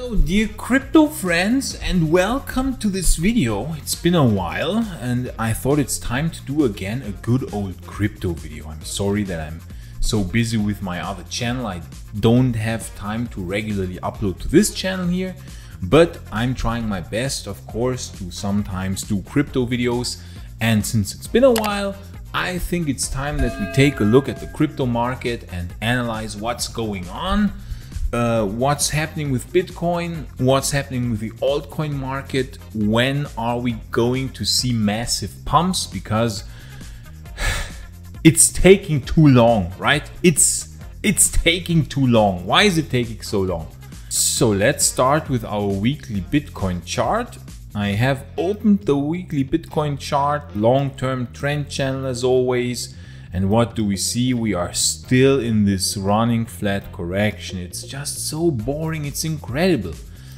Hello dear crypto friends and welcome to this video. It's been a while and I thought it's time to do again a good old crypto video. I'm sorry that I'm so busy with my other channel. I don't have time to regularly upload to this channel here, but I'm trying my best, of course, to sometimes do crypto videos. And since it's been a while, I think it's time that we take a look at the crypto market and analyze what's going on. What's happening with Bitcoin, what's happening with the altcoin market, when are we going to see massive pumps, because it's taking too long, right? It's taking too long. Why is it taking so long? So let's start with our weekly Bitcoin chart. I have opened the weekly Bitcoin chart, long-term trend channel as always. And what do we see? We are still in this running flat correction. It's just so boring. It's incredible.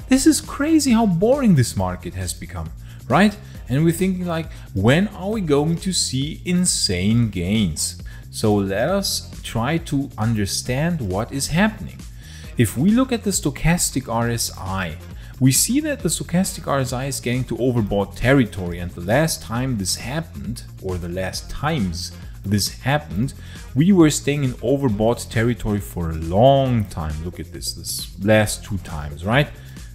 This is crazy how boring this market has become, right? And we're thinking like, when are we going to see insane gains? So let us try to understand what is happening. If we look at the stochastic RSI, we see that the stochastic RSI is getting to overbought territory. And the last time this happened, or the last times this happened, we were staying in overbought territory for a long time. Look at this last two times, right?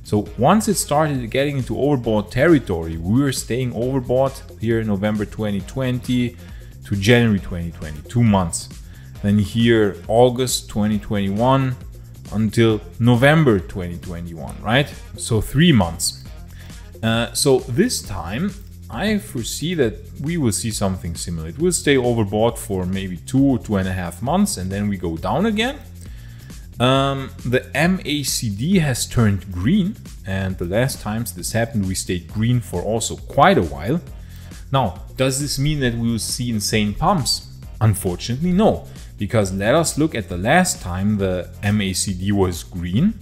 So once it started getting into overbought territory, we were staying overbought here November 2020 to January 2020, 2 months. Then here August 2021 until November 2021, right? So 3 months. So this time I foresee that we will see something similar. It will stay overbought for maybe 2 or 2.5 months and then we go down again. The MACD has turned green, and the last times this happened we stayed green for also quite a while. Now, does this mean that we will see insane pumps? Unfortunately no, because let us look at the last time the MACD was green.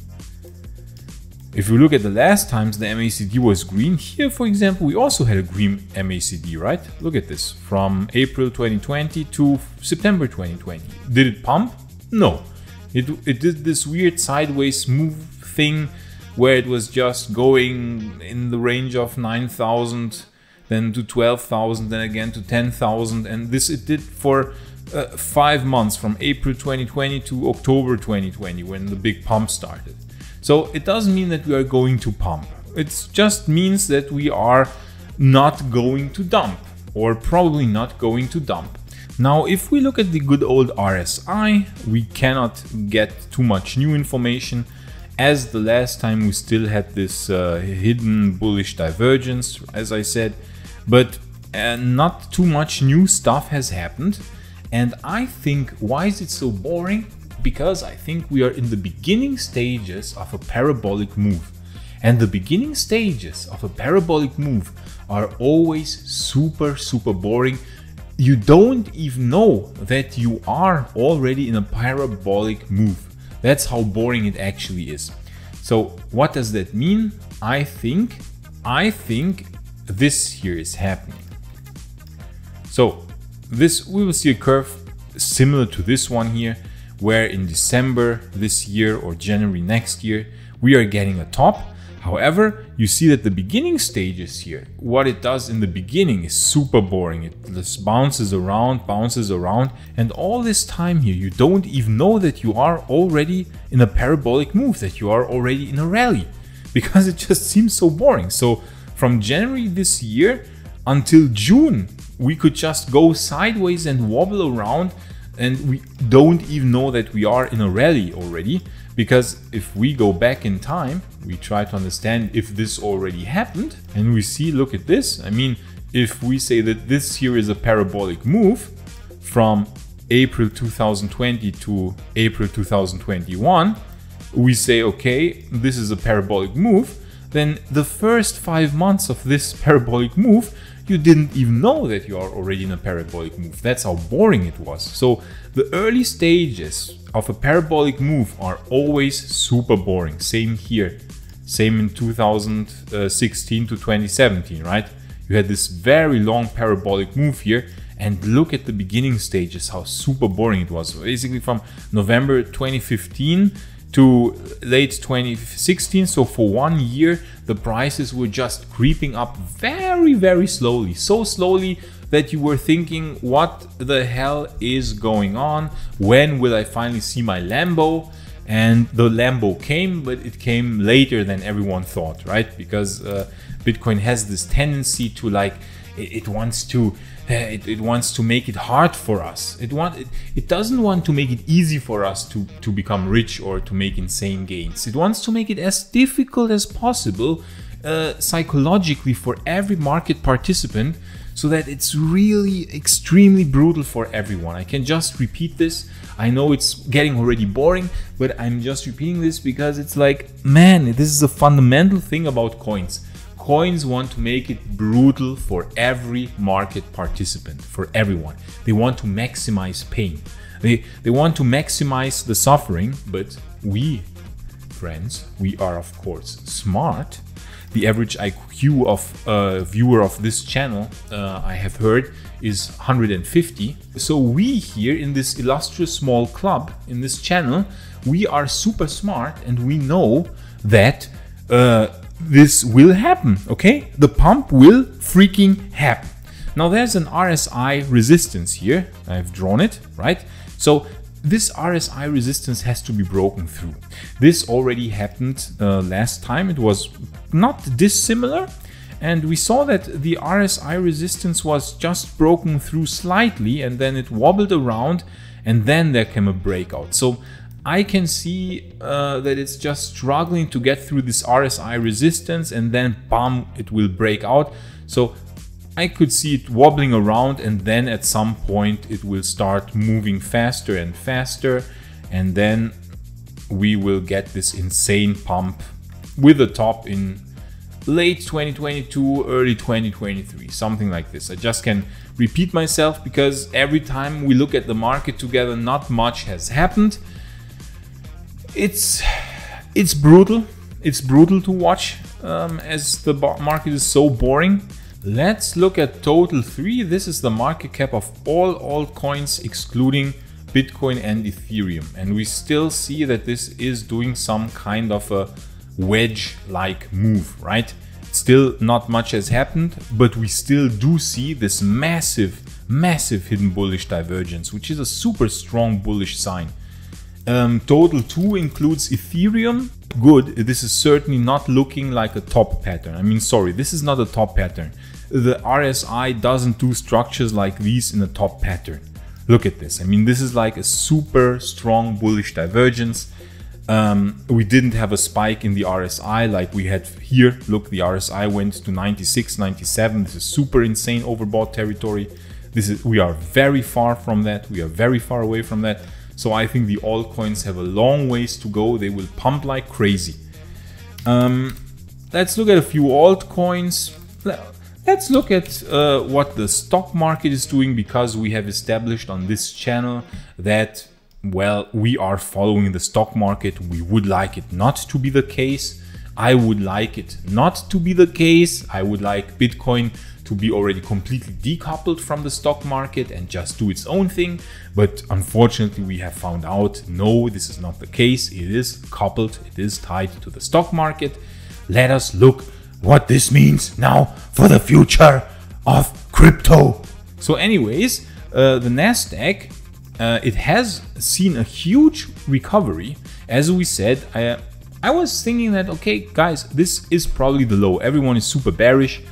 If we look at the last times the MACD was green, here for example we also had a green MACD, right? Look at this, from April 2020 to September 2020. Did it pump? No. It did this weird sideways move thing where it was just going in the range of 9,000, then to 12,000, then again to 10,000, and this it did for 5 months, from April 2020 to October 2020 when the big pump started. So it doesn't mean that we are going to pump. It just means that we are not going to dump, or probably not going to dump. Now, if we look at the good old RSI, we cannot get too much new information, as the last time we still had this hidden bullish divergence, as I said, but not too much new stuff has happened. And I think, why is it so boring? Because I think we are in the beginning stages of a parabolic move. And the beginning stages of a parabolic move are always super boring. You don't even know that you are already in a parabolic move. That's how boring it actually is. So what does that mean? I think this here is happening. So this, we will see a curve similar to this one here, where in December this year or January next year, we are getting a top. However, you see that the beginning stages here, what it does in the beginning is super boring. It just bounces around, and all this time here, you don't even know that you are already in a parabolic move, that you are already in a rally, because it just seems so boring. So from January this year until June, we could just go sideways and wobble around, and we don't even know that we are in a rally already, because if we go back in time, we try to understand if this already happened, and we see, look at this. I mean, if we say that this here is a parabolic move from April 2020 to April 2021, we say, okay, this is a parabolic move, then the first 5 months of this parabolic move, you didn't even know that you are already in a parabolic move. That's how boring it was. So the early stages of a parabolic move are always super boring. Same here. Same in 2016 to 2017, right? You had this very long parabolic move here, and look at the beginning stages, how super boring it was. Basically from November 2015 to late 2016. So for 1 year, the prices were just creeping up very, very slowly. So slowly that you were thinking, what the hell is going on? When will I finally see my Lambo? And the Lambo came, but it came later than everyone thought, right? Because Bitcoin has this tendency to like, it wants to make it hard for us. It doesn't want to make it easy for us to become rich or to make insane gains. It wants to make it as difficult as possible psychologically for every market participant, so that it's really extremely brutal for everyone. I can just repeat this. I know it's getting already boring, but I'm just repeating this because it's like, man, this is a fundamental thing about coins. Coins want to make it brutal for every market participant, for everyone. They want to maximize pain. They want to maximize the suffering, but we, friends, we are of course smart. The average IQ of a viewer of this channel, I have heard, is 150. So we here in this illustrious small club in this channel, we are super smart and we know that this will happen, okay? The pump will freaking happen. Now there's an RSI resistance here. I've drawn it, right? So this RSI resistance has to be broken through. This already happened last time. It was not dissimilar, and we saw that the RSI resistance was just broken through slightly, and then it wobbled around, and then there came a breakout. So I can see that it's just struggling to get through this RSI resistance, and then bam, it will break out. So I could see it wobbling around, and then at some point it will start moving faster and faster, and then we will get this insane pump with a top in late 2022, early 2023, something like this. I just can repeat myself because every time we look at the market together, not much has happened. It's brutal. It's brutal to watch as the market is so boring. Let's look at total 3. This is the market cap of all altcoins excluding Bitcoin and Ethereum, and we still see that this is doing some kind of a wedge-like move, right? Still not much has happened, but we still do see this massive hidden bullish divergence, which is a super strong bullish sign. Total 2 includes Ethereum. Good. This is certainly not looking like a top pattern. I mean, sorry, this is not a top pattern. The RSI doesn't do structures like these in a top pattern. Look at this. I mean, this is like a super strong bullish divergence. We didn't have a spike in the RSI like we had here. Look, the RSI went to 96, 97. This is super insane overbought territory. We are very far from that. We are very far away from that. So I think the altcoins have a long ways to go. They will pump like crazy. Let's look at a few altcoins. Let's look at what the stock market is doing, because we have established on this channel that, well, we are following the stock market. We would like it not to be the case. I would like it not to be the case. I would like Bitcoin to be already completely decoupled from the stock market and just do its own thing. But unfortunately, we have found out, no, this is not the case. It is coupled, it is tied to the stock market. Let us look what this means now for the future of crypto. So anyways, the Nasdaq, it has seen a huge recovery. As we said, I was thinking that, okay, guys, this is probably the low. Everyone is super bearish,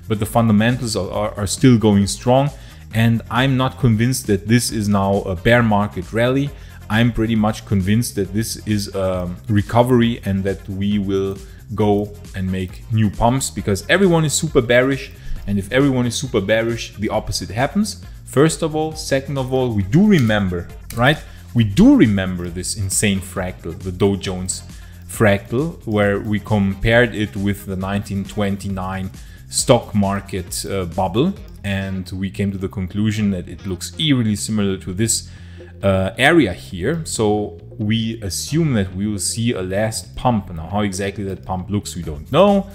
but the fundamentals are still going strong. And I'm not convinced that this is now a bear market rally. I'm pretty much convinced that this is a recovery and that we will go and make new pumps, because everyone is super bearish. And if everyone is super bearish, the opposite happens. First of all. Second of all, we do remember, right? We do remember this insane fractal, the Dow Jones fractal, where we compared it with the 1929 stock market bubble, and we came to the conclusion that it looks eerily similar to this area here. So we assume that we will see a last pump. Now, how exactly that pump looks, we don't know,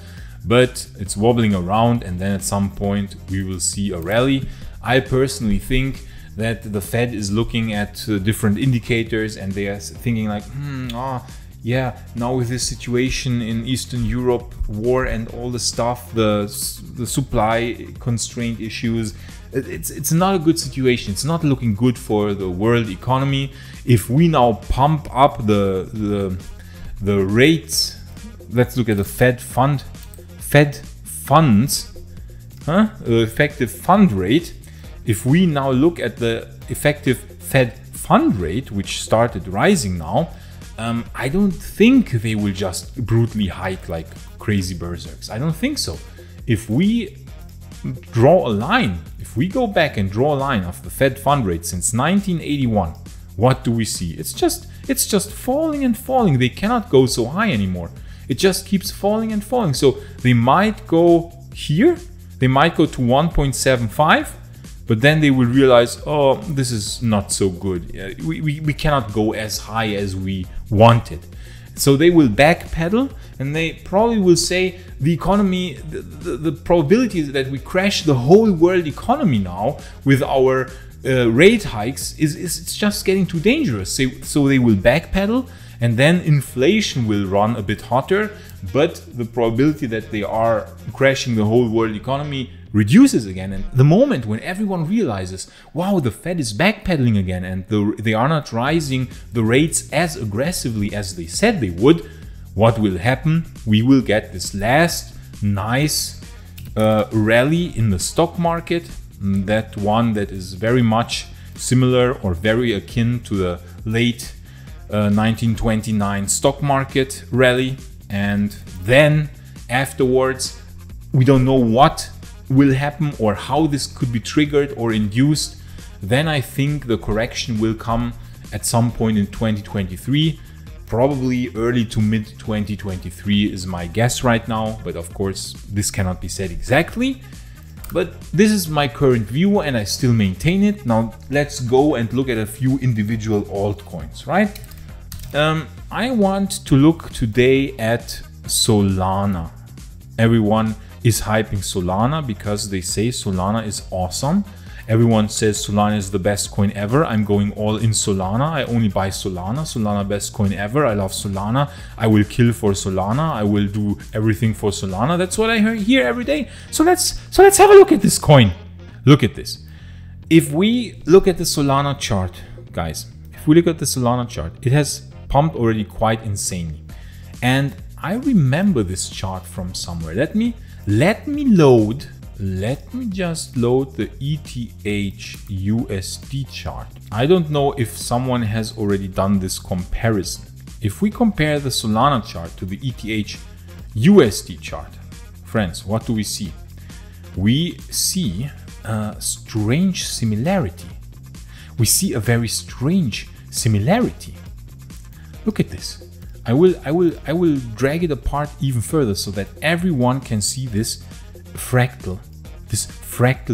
but it's wobbling around, and then at some point we will see a rally. I personally think that the Fed is looking at different indicators, and they are thinking like, yeah, now with this situation in Eastern Europe, war and all the stuff, the supply constraint issues, it's not a good situation. It's not looking good for the world economy. If we now pump up the rates, let's look at the Fed funds, the effective fund rate. If we now look at the effective Fed fund rate, which started rising now, I don't think they will just brutally hike like crazy berserks. I don't think so. If we draw a line, if we go back and draw a line of the Fed fund rate since 1981, what do we see? It's just falling and falling. They cannot go so high anymore. It just keeps falling and falling. So they might go here, they might go to 1.75, but then they will realize, oh, this is not so good. We cannot go as high as we wanted. So they will backpedal, and they probably will say the economy, the probability that we crash the whole world economy now with our rate hikes is just getting too dangerous. So they will backpedal, and then inflation will run a bit hotter, but the probability that they are crashing the whole world economy reduces again. And the moment when everyone realizes, wow, the Fed is backpedaling again and they are not rising the rates as aggressively as they said they would, what will happen? We will get this last nice rally in the stock market, that one that is very much similar or very akin to the late 1929 stock market rally. And then afterwards, we don't know what will happen or how this could be triggered or induced. Then I think the correction will come at some point in 2023, probably early to mid 2023 is my guess right now, but of course this cannot be said exactly. But this is my current view and I still maintain it. Now let's go and look at a few individual altcoins, right? I want to look today at Solana. Everyone is hyping Solana because they say Solana is awesome. Everyone says Solana is the best coin ever. I'm going all in Solana. I only buy Solana. Solana best coin ever. I love Solana. I will kill for Solana. I will do everything for Solana. That's what I hear every day. So let's have a look at this coin. Look at this. If we look at the Solana chart, guys, if we look at the Solana chart, it has pumped already quite insanely. And I remember this chart from somewhere. Let me just load the ETH USD chart. I don't know if someone has already done this comparison. If we compare the Solana chart to the ETH USD chart, friends, what do we see? We see a strange similarity. We see a very strange similarity. Look at this. I will drag it apart even further so that everyone can see this fractal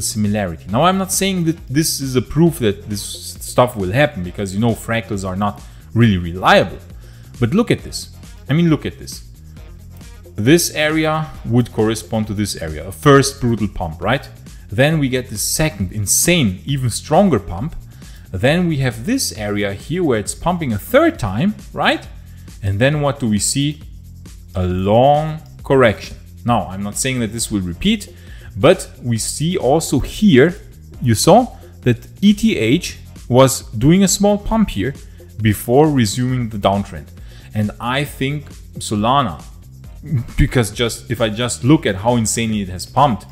similarity. Now I'm not saying that this is a proof that this stuff will happen, because you know fractals are not really reliable. But look at this. I mean, look at this. This area would correspond to this area. A first brutal pump, right? Then we get the second insane, even stronger pump. Then we have this area here where it's pumping a third time, right? And then what do we see? A long correction. Now, I'm not saying that this will repeat, but we see also here, you saw that ETH was doing a small pump here before resuming the downtrend. And I think Solana, because if I just look at how insanely it has pumped,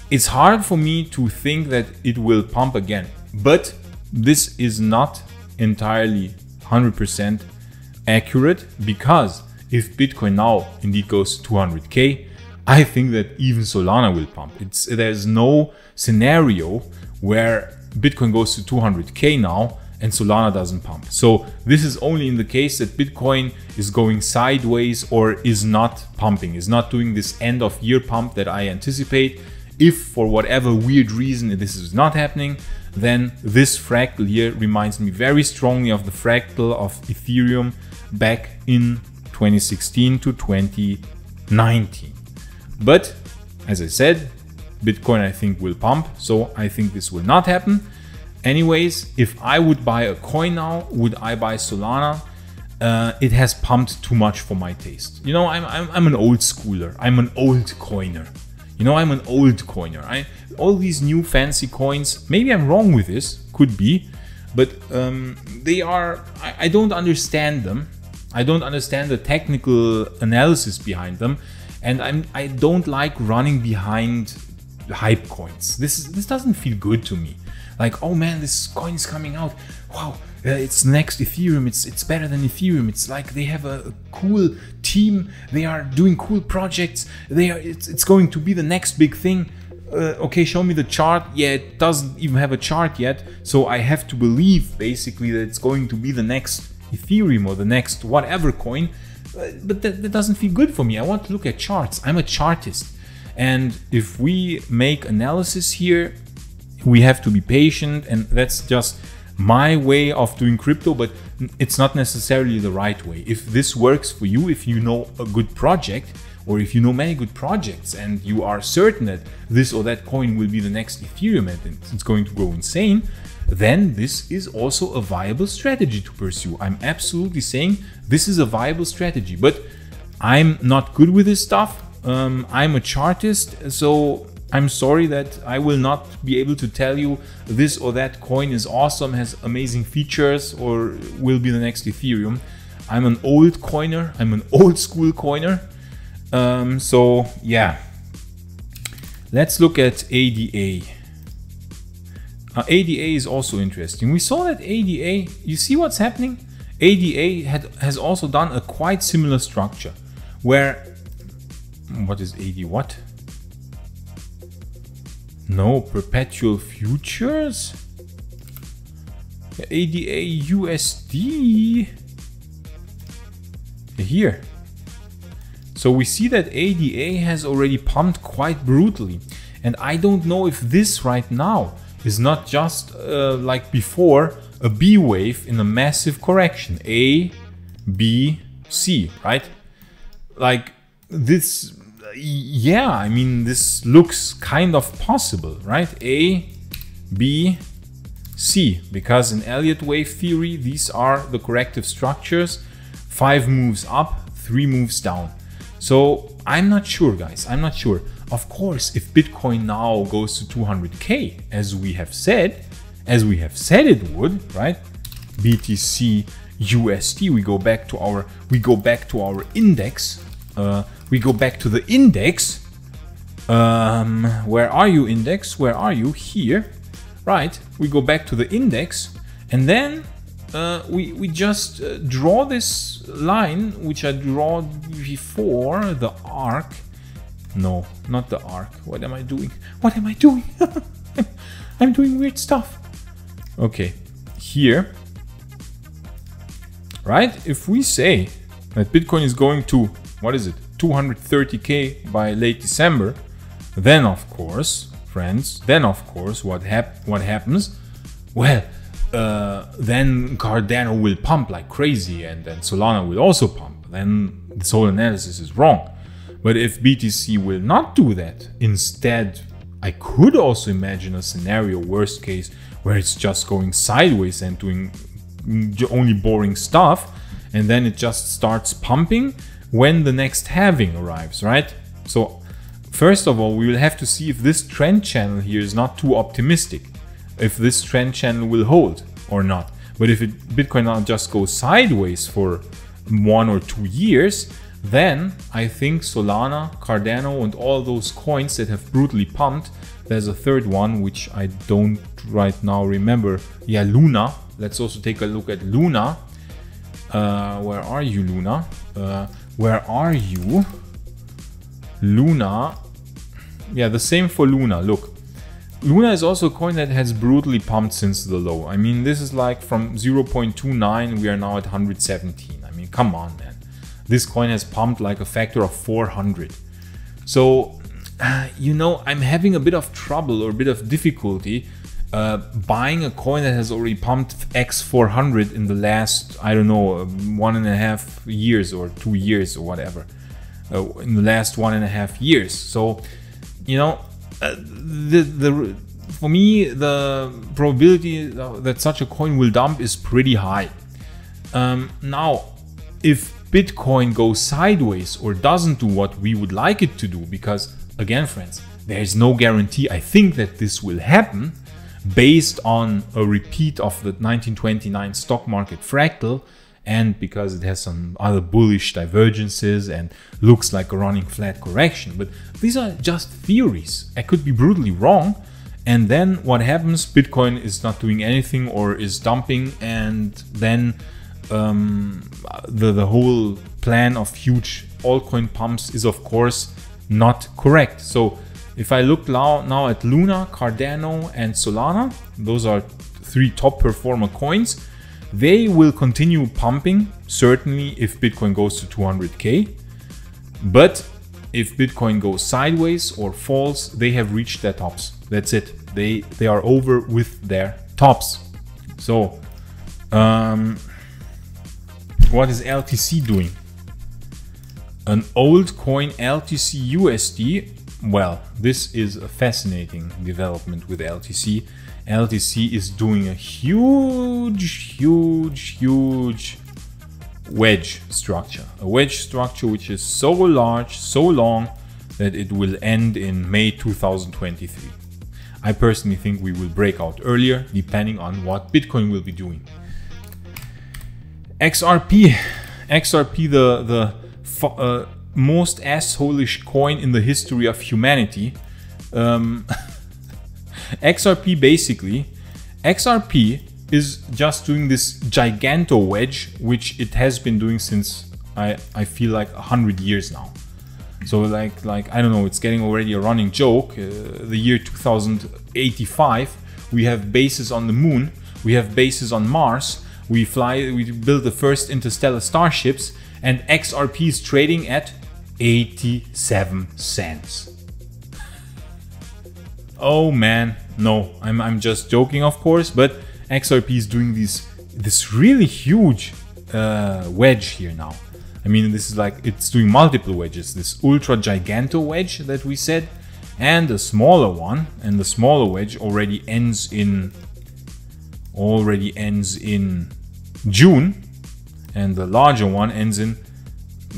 it's hard for me to think that it will pump again. But this is not entirely 100% accurate, because if Bitcoin now indeed goes to 200k, I think that even Solana will pump. There's no scenario where Bitcoin goes to 200k now and Solana doesn't pump. So this is only in the case that Bitcoin is going sideways or is not pumping, is not doing this end of year pump that I anticipate. If for whatever weird reason this is not happening, then this fractal here reminds me very strongly of the fractal of Ethereum back in 2016 to 2019. But as I said, Bitcoin I think will pump, so I think this will not happen. Anyways, if I would buy a coin now, would I buy Solana? it has pumped too much for my taste. You know, I'm an old schooler. I'm an old coiner. You know, I'm an old coiner. All these new fancy coins, maybe I'm wrong with this, could be, but they are, I don't understand them. I don't understand the technical analysis behind them, and I don't like running behind hype coins. This doesn't feel good to me. Like, oh man, this coin is coming out. Wow, it's next Ethereum. It's better than Ethereum. It's like they have a cool team. They are doing cool projects. It's going to be the next big thing. Okay, show me the chart. Yeah, it doesn't even have a chart yet. So I have to believe basically that it's going to be the next Ethereum or the next whatever coin. But that doesn't feel good for me. I want to look at charts. I'm a chartist. And if we make analysis here, we have to be patient, and that's just my way of doing crypto, but it's not necessarily the right way. If this works for you, if you know a good project, or if you know many good projects and you are certain that this or that coin will be the next Ethereum and it's going to go insane, then this is also a viable strategy to pursue. I'm absolutely saying this is a viable strategy, but I'm not good with this stuff. I'm a chartist, so I'm sorry that I will not be able to tell you this or that coin is awesome, has amazing features, or will be the next Ethereum. I'm an old coiner. I'm an old school coiner. So yeah, let's look at ADA. ADA is also interesting. We saw that ADA, you see what's happening? ADA has also done a quite similar structure where, what is AD what? No, perpetual futures? ADA USD here. So we see that ADA has already pumped quite brutally. And I don't know if this right now is not just like before a B wave in a massive correction. A, B, C, right? Like this, yeah, I mean, this looks kind of possible, right? A, B, C, because in Elliott wave theory, these are the corrective structures. 5 moves up, 3 moves down. So I'm not sure, guys. I'm not sure. Of course, if Bitcoin now goes to 200K, as we have said it would, right? BTC USD, we go back to our index. We go back to the index. Where are you, index? Where are you? Here, right? We go back to the index, and then we just draw this line, which I draw before the arc. No, not the arc. What am I doing? What am I doing? I'm doing weird stuff. Okay, here, right? If we say that Bitcoin is going to, what is it, 230K by late December, then of course, friends, then of course, what happens? Well, then Cardano will pump like crazy, and then Solana will also pump. Then this whole analysis is wrong. But if BTC will not do that, instead, I could also imagine a scenario, worst case, where it's just going sideways and doing only boring stuff, and then it just starts pumping when the next halving arrives, right? So first of all, we will have to see if this trend channel here is not too optimistic, if this trend channel will hold or not. But if Bitcoin now just goes sideways for 1 or 2 years, then I think Solana, Cardano, and all those coins that have brutally pumped. There's a third one which I don't right now remember. Yeah, Luna. Let's also take a look at Luna. Where are you, Luna? Where are you? Luna. Yeah, the same for Luna. Look, Luna is also a coin that has brutally pumped since the low. I mean, this is like from 0.29, we are now at 117. I mean, come on, man. This coin has pumped like a factor of 400. So, you know, I'm having a bit of trouble or a bit of difficulty buying a coin that has already pumped X 400 in the last, I don't know, 1.5 years or 2 years or whatever. In the last 1.5 years. So, you know, for me, the probability that such a coin will dump is pretty high. Now, if Bitcoin goes sideways or doesn't do what we would like it to do, because again, friends, there is no guarantee. I think that this will happen based on a repeat of the 1929 stock market fractal, and because it has some other bullish divergences and looks like a running flat correction. But these are just theories. I could be brutally wrong. And then what happens? Bitcoin is not doing anything or is dumping, and then the whole plan of huge altcoin pumps is of course not correct. So if I look now at Luna, Cardano and Solana, those are three top performer coins. They will continue pumping, certainly if Bitcoin goes to 200k. But if Bitcoin goes sideways or falls, they have reached their tops. That's it. They are over with their tops. So what is LTC doing? An old coin, LTC USD. Well, this is a fascinating development with LTC. LTC is doing a huge wedge structure. A wedge structure which is so large, so long, that it will end in May 2023. I personally think we will break out earlier, depending on what Bitcoin will be doing. XRP, the most assholish coin in the history of humanity. XRP is just doing this giganto wedge, which it has been doing since I feel like 100 years now. So like I don't know, it's getting already a running joke. The year 2085, we have bases on the moon, we have bases on Mars, we build the first interstellar starships, and XRP is trading at 87 cents. Oh man, no, I'm just joking, of course, but XRP is doing this really huge wedge here now. I mean, this is like, it's doing multiple wedges. This ultra giganto wedge that we said, and a smaller one, and the smaller wedge already ends in June, and the larger one ends in,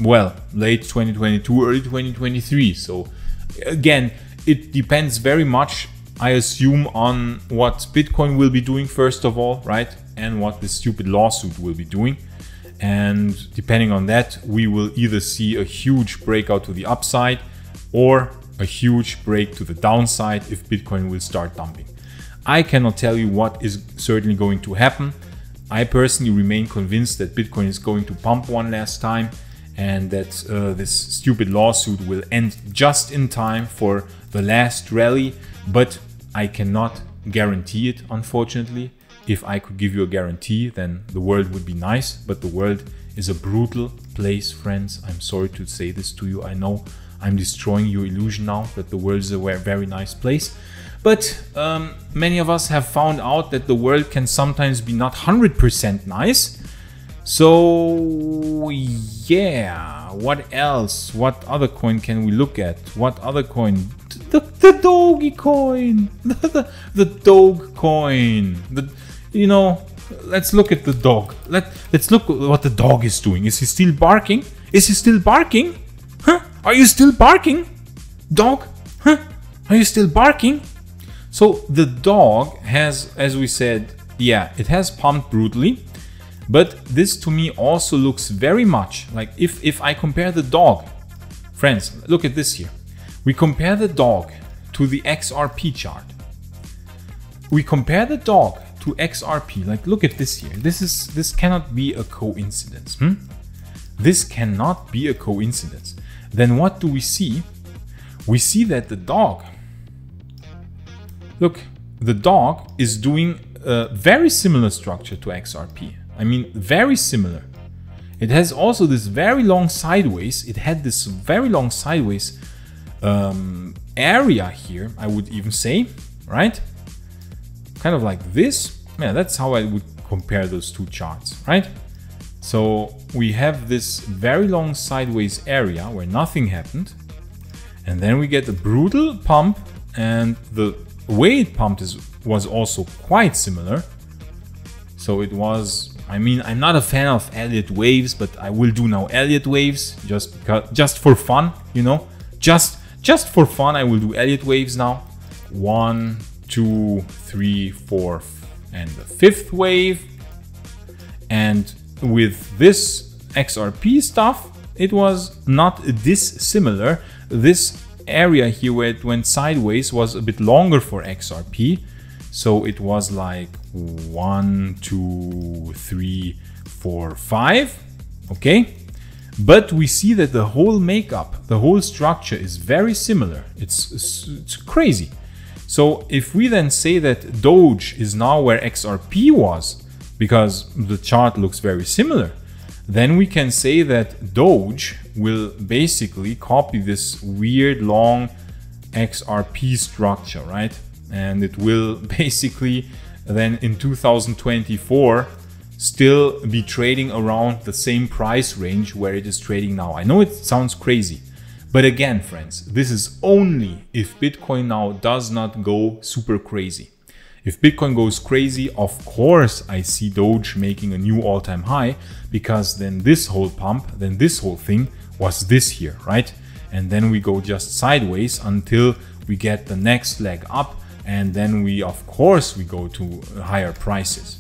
well, late 2022, early 2023. So again, it depends very much, I assume, on what Bitcoin will be doing first of all, right? And what this stupid lawsuit will be doing. And depending on that, we will either see a huge breakout to the upside or a huge break to the downside if Bitcoin will start dumping. I cannot tell you what is certainly going to happen. I personally remain convinced that Bitcoin is going to pump one last time, and that this stupid lawsuit will end just in time for the last rally, but I cannot guarantee it, unfortunately. If I could give you a guarantee, then the world would be nice, but the world is a brutal place, friends. I'm sorry to say this to you. I know I'm destroying your illusion now that the world is a very nice place. But many of us have found out that the world can sometimes be not 100% nice. So yeah, what else? What other coin can we look at? What other coin? The doggy coin, the dog coin. You know, let's look at the dog. Let's look at what the dog is doing. Is he still barking? Is he still barking? Huh? Are you still barking, dog? Huh? Are you still barking? So the dog has, as we said, yeah, it has pumped brutally. But this to me also looks very much like if I compare the dog, friends, look at this here. We compare the dog to the XRP chart. We compare the dog to XRP. Like, look at this here. This cannot be a coincidence. This cannot be a coincidence. Then what do we see? We see that the dog, look, the dog is doing a very similar structure to XRP. I mean, very similar. It has also this very long sideways. It had this very long sideways area here, I would even say, right? Kind of like this. Yeah, that's how I would compare those two charts, right? So we have this very long sideways area where nothing happened. And then we get a brutal pump, and the way it pumped was also quite similar. So it was I mean, I'm not a fan of Elliott waves, but I will do now Elliott waves just for fun, you know, just for fun. I will do Elliott waves now. 1, 2, 3, 4, and the 5th wave. And with this XRP stuff, it was not dissimilar. This area here where it went sideways was a bit longer for XRP. So it was like 1, 2, 3, 4, 5. Okay. But we see that the whole makeup, the whole structure is very similar. It's crazy. So if we then say that Doge is now where XRP was, because the chart looks very similar, then we can say that Doge will basically copy this weird long XRP structure, right? And it will basically then in 2024 still be trading around the same price range where it is trading now. I know it sounds crazy, but again, friends, this is only if Bitcoin now does not go super crazy. If Bitcoin goes crazy, of course, I see Doge making a new all-time high, because then this whole pump, then this whole thing was this here, right? And then we go just sideways until we get the next leg up. And then we, of course, we go to higher prices.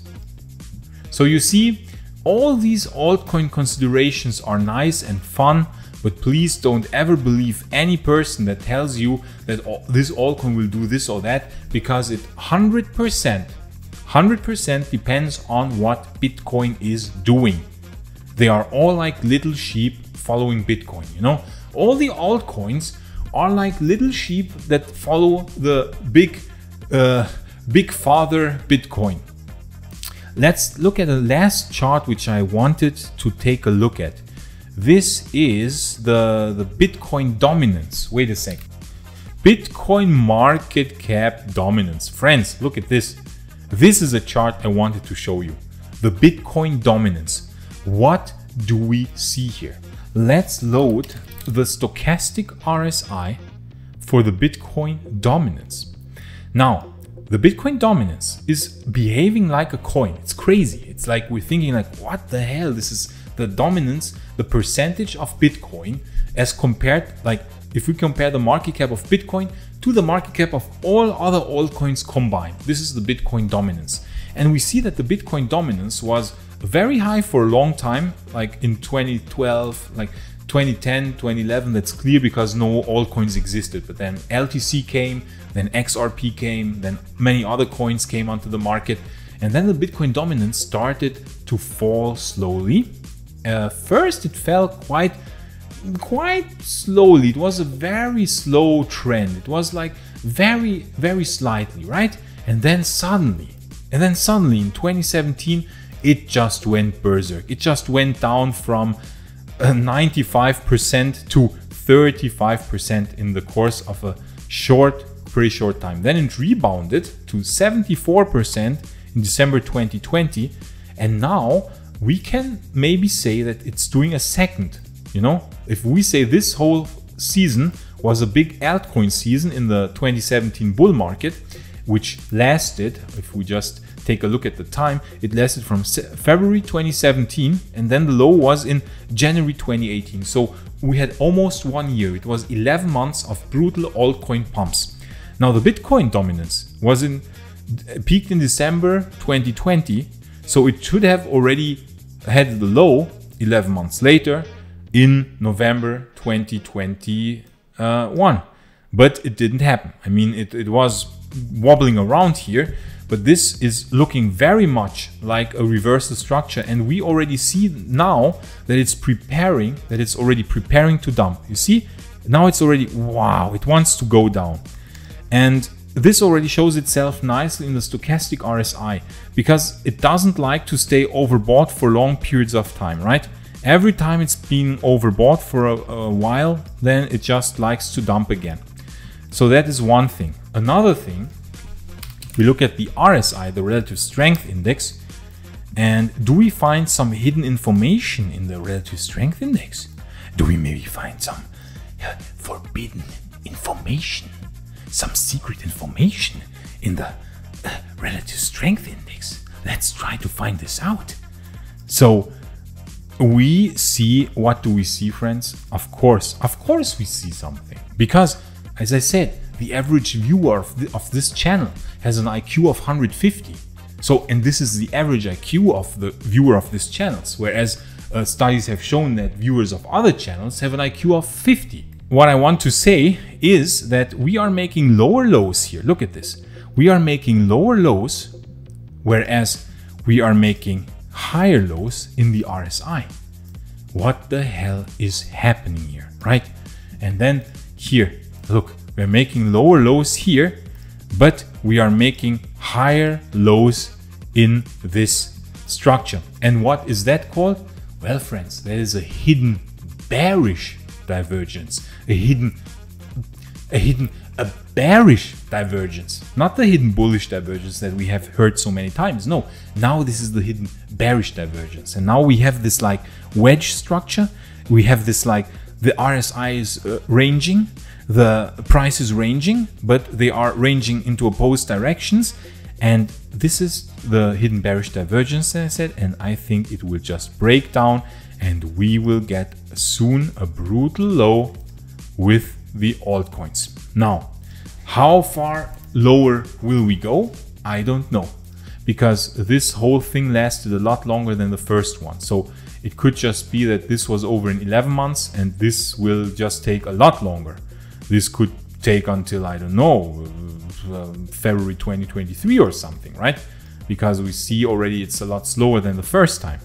So you see, all these altcoin considerations are nice and fun, but please don't ever believe any person that tells you that this altcoin will do this or that, because it 100% depends on what Bitcoin is doing. They are all like little sheep following Bitcoin, you know? All the altcoins are like little sheep that follow the big father Bitcoin. Let's look at the last chart which I wanted to take a look at. This is the Bitcoin dominance. Wait a second. Bitcoin market cap dominance. Friends, look at this. This is a chart I wanted to show you. The Bitcoin dominance. What do we see here? Let's load the stochastic RSI for the Bitcoin dominance. Now, the Bitcoin dominance is behaving like a coin. It's crazy. It's like we're thinking like, what the hell? This is the dominance, the percentage of Bitcoin as compared, like if we compare the market cap of Bitcoin to the market cap of all other altcoins combined. This is the Bitcoin dominance. And we see that the Bitcoin dominance was very high for a long time, like in 2012, like 2010, 2011, that's clear because no altcoins existed. But then LTC came, then XRP came, then many other coins came onto the market. And then the Bitcoin dominance started to fall slowly. First, it fell quite slowly. It was a very slow trend. It was like very slightly, right? And then suddenly in 2017, it just went berserk. It just went down from 95% to 35% in the course of a pretty short time. Then it rebounded to 74% in December 2020, and now we can maybe say that it's doing a second. You know, if we say this whole season was a big altcoin season in the 2017 bull market, which lasted, if we just take a look at the time, it lasted from February 2017, and then the low was in January 2018. So we had almost 1 year. It was 11 months of brutal altcoin pumps. Now the Bitcoin dominance was peaked in December 2020, so it should have already had the low 11 months later in November 2021, but it didn't happen. I mean, it was wobbling around here, but this is looking very much like a reversal structure, and we already see now that it's already preparing to dump. You see, now it's already, wow, it wants to go down. And this already shows itself nicely in the stochastic RSI, because it doesn't like to stay overbought for long periods of time, right? Every time it's been overbought for a while, then it just likes to dump again. So that is one thing. Another thing, we look at the RSI, the relative strength index, and do we find some hidden information in the relative strength index? Do we maybe find some forbidden information, some secret information in the relative strength index? Let's try to find this out. So we see, what do we see, friends? Of course we see something, because as I said, the average viewer of this channel has an IQ of 150. So, and this is the average IQ of the viewer of this channels, whereas studies have shown that viewers of other channels have an IQ of 50. What I want to say is that we are making lower lows here. Look at this. We are making lower lows, whereas we are making higher lows in the RSI. What the hell is happening here, right? And then here, look, we're making lower lows here, but we are making higher lows in this structure. And what is that called? Well, friends, that is a hidden bearish divergence, a bearish divergence, not the hidden bullish divergence that we have heard so many times. No, now this is the hidden bearish divergence. And now we have this like wedge structure. We have this like the RSI is ranging, the price is ranging, but they are ranging into opposed directions. And this is the hidden bearish divergence, as I said, and I think it will just break down and we will get soon a brutal low with the altcoins. Now, how far lower will we go? I don't know, because this whole thing lasted a lot longer than the first one. So it could just be that this was over in 11 months and this will just take a lot longer. This could take until, I don't know, February 2023 or something, right? Because we see already it's a lot slower than the first time.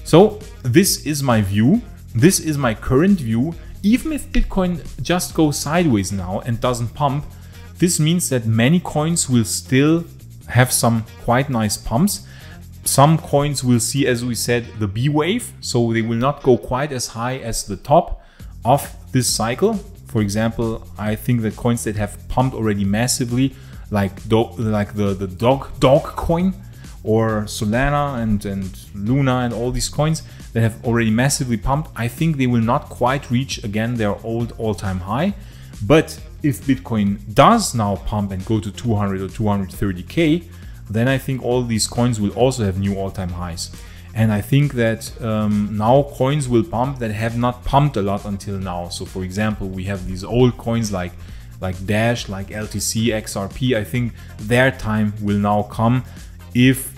So this is my view. This is my current view. Even if Bitcoin just goes sideways now and doesn't pump, this means that many coins will still have some quite nice pumps. Some coins will see, as we said, the B wave, so they will not go quite as high as the top of this cycle. For example, I think that coins that have pumped already massively, like the dog coin, or Solana and Luna and all these coins that have already massively pumped, I think they will not quite reach again their old all-time high. But if Bitcoin does now pump and go to 200 or 230k, then I think all these coins will also have new all-time highs. And I think that now coins will pump that have not pumped a lot until now. So for example, we have these old coins like Dash, like LTC, XRP. I think their time will now come if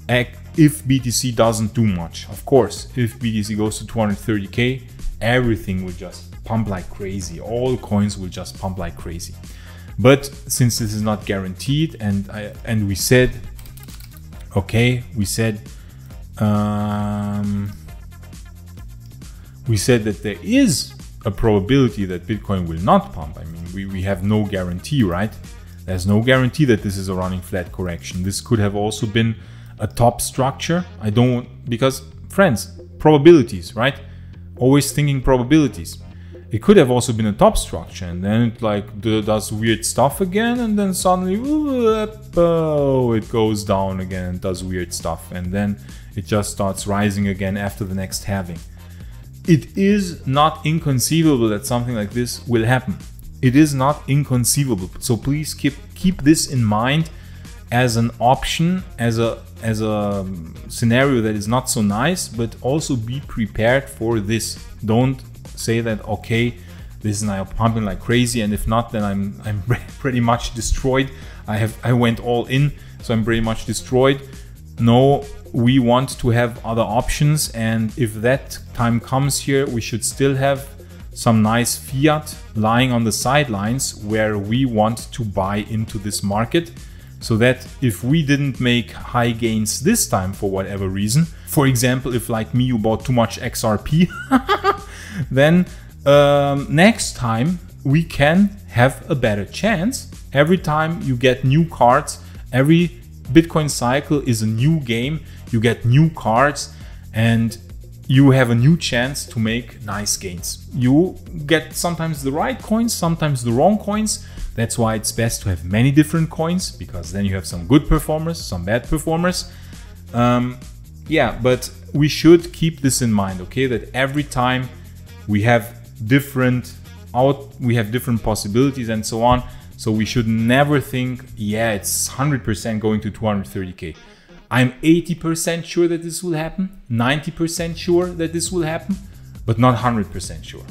BTC doesn't do much. Of course, if BTC goes to 230k, everything will just pump like crazy. All coins will just pump like crazy. But since this is not guaranteed, and we said, okay, we said that there is a probability that Bitcoin will not pump. I mean, we have no guarantee, right? There's no guarantee that this is a running flat correction. This could have also been a top structure. Because friends, probabilities, right? Always thinking probabilities. It could have also been a top structure, and then it like does weird stuff again, and then suddenly it goes down again and does weird stuff, and then it just starts rising again after the next halving. It is not inconceivable that something like this will happen. It is not inconceivable. So please keep this in mind as an option, as a scenario that is not so nice, but also be prepared for this. Don't say that, okay, this is now pumping like crazy, and if not, then I'm pretty much destroyed. I went all in, so I'm pretty much destroyed. No, we want to have other options, and if that time comes here, we should still have some nice fiat lying on the sidelines where we want to buy into this market, so that if we didn't make high gains this time for whatever reason, for example, if like me you bought too much XRP, then next time we can have a better chance. Every time you get new cards, every Bitcoin cycle is a new game. You get new cards and you have a new chance to make nice gains. You get sometimes the right coins, sometimes the wrong coins. That's why it's best to have many different coins, because then you have some good performers, some bad performers. Yeah, but we should keep this in mind, okay? That every time we have different possibilities and so on. So we should never think, yeah, it's 100% going to 230k. I'm 80% sure that this will happen, 90% sure that this will happen, but not 100% sure.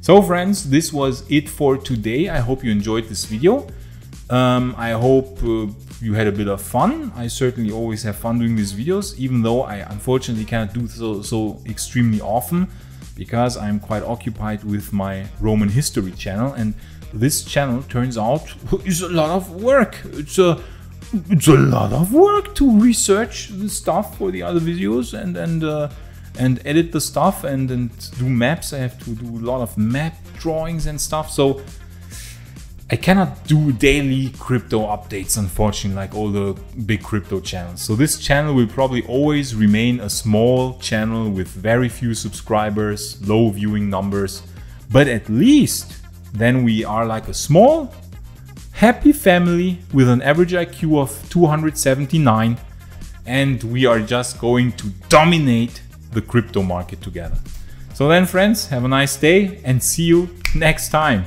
So friends, this was it for today. I hope you enjoyed this video. I hope you had a bit of fun. I certainly always have fun doing these videos, even though I unfortunately cannot do so extremely often because I'm quite occupied with my Roman history channel, and this channel turns out is a lot of work. It's a lot of work to research the stuff for the other videos and edit the stuff and do maps. I have to do a lot of map drawings and stuff, so I cannot do daily crypto updates, unfortunately, like all the big crypto channels. So this channel will probably always remain a small channel with very few subscribers, low viewing numbers, but at least then we are like a small, happy family with an average IQ of 279, and we are just going to dominate the crypto market together. So then friends, have a nice day and see you next time.